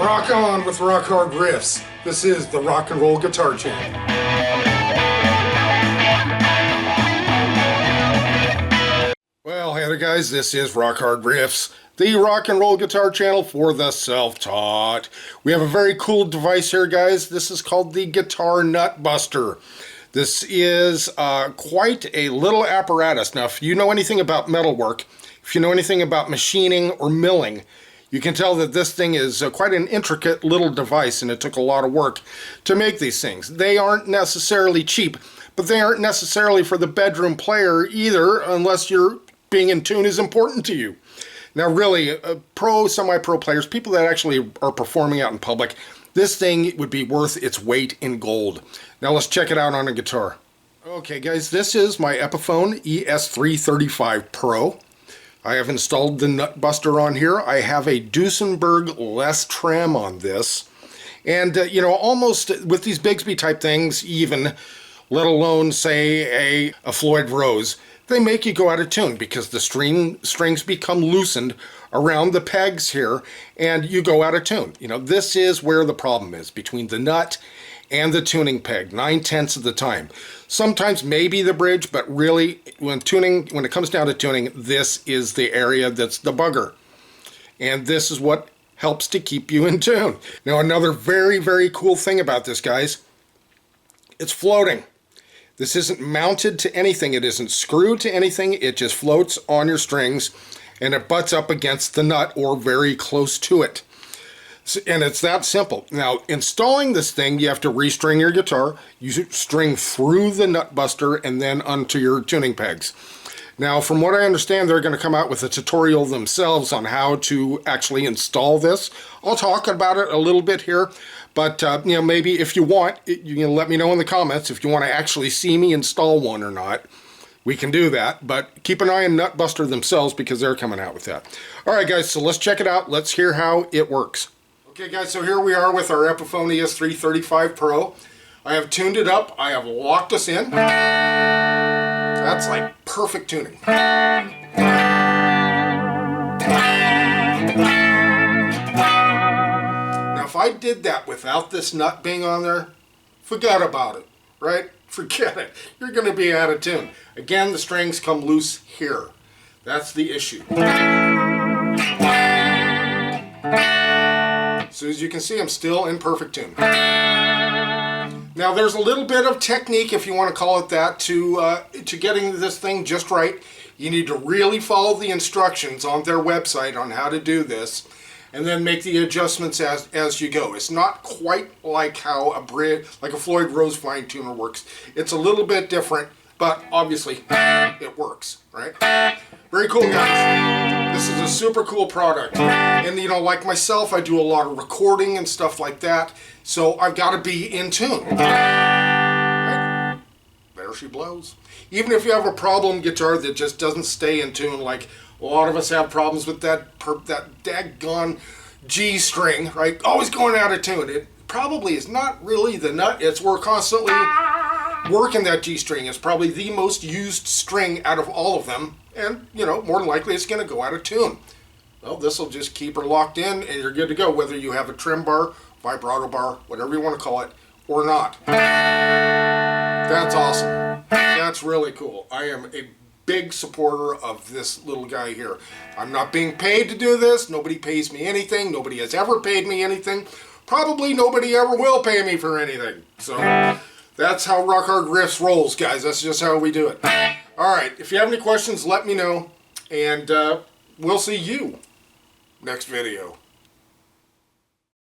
Rock on with rock hard riffs. This is the Rock and Roll Guitar Channel. Well, hey there guys, this is Rock Hard Riffs, the rock and roll guitar channel for the self-taught. We have a very cool device here, guys. This is called the Guitar NUTBUSTER. This is quite a little apparatus. Now, if you know anything about metalwork, if you know anything about machining or milling, you can tell that this thing is quite an intricate little device, and it took a lot of work to make these things. They aren't necessarily cheap, but they aren't necessarily for the bedroom player either, unless your being in tune is important to you. Now really, pro, semi-pro players, people that actually are performing out in public, this thing would be worth its weight in gold. Now let's check it out on a guitar. Okay guys, this is my Epiphone ES335 Pro. I have installed the NUTBUSTER on here. I have a Duesenberg Les Tram on this. And, you know, almost with these Bigsby type things, even, let alone, say, a Floyd Rose, they make you go out of tune because the strings become loosened around the pegs here, and you go out of tune. You know, this is where the problem is, between the nut and the tuning peg, 9/10 of the time. Sometimes maybe the bridge, but really when it comes down to tuning, this is the area that's the bugger. And this is what helps to keep you in tune. Now another very, very cool thing about this, guys, it's floating. This isn't mounted to anything, it isn't screwed to anything, it just floats on your strings and it butts up against the nut or very close to it. And it's that simple. Now, installing this thing, you have to restring your guitar. You string through the NUTBUSTER and then onto your tuning pegs. Now, from what I understand, they're going to come out with a tutorial themselves on how to actually install this. I'll talk about it a little bit here, but you know, maybe if you want, you can let me know in the comments if you want to actually see me install one or not. We can do that, but keep an eye on NUTBUSTER themselves because they're coming out with that. All right, guys, so let's check it out. Let's hear how it works. Okay guys, so here we are with our Epiphone ES335 Pro. I have tuned it up, I have locked us in. That's like perfect tuning. Now if I did that without this nut being on there, forget about it, right? Forget it. You're going to be out of tune. Again, the strings come loose here. That's the issue. So as you can see, I'm still in perfect tune. Now there's a little bit of technique, if you want to call it that, to getting this thing just right. You need to really follow the instructions on their website on how to do this, and then make the adjustments as you go. It's not quite like how like a Floyd Rose fine tuner works. It's a little bit different, but obviously it works, right? Very cool, guys. This is a super cool product. And you know, like myself, I do a lot of recording and stuff like that, so I've got to be in tune. Right? There she blows. Even if you have a problem guitar that just doesn't stay in tune, like a lot of us have problems with that daggone G string, right? Always going out of tune. It probably is not really the nut. We're constantly working that G string. It's probably the most used string out of all of them. And, you know, more than likely it's going to go out of tune. Well, this will just keep her locked in and you're good to go, whether you have a trim bar, vibrato bar, whatever you want to call it, or not. That's awesome. That's really cool. I am a big supporter of this little guy here. I'm not being paid to do this. Nobody pays me anything. Nobody has ever paid me anything. Probably nobody ever will pay me for anything. So that's how Rock Hard Riffs rolls, guys. That's just how we do it. All right, if you have any questions, let me know, and we'll see you next video.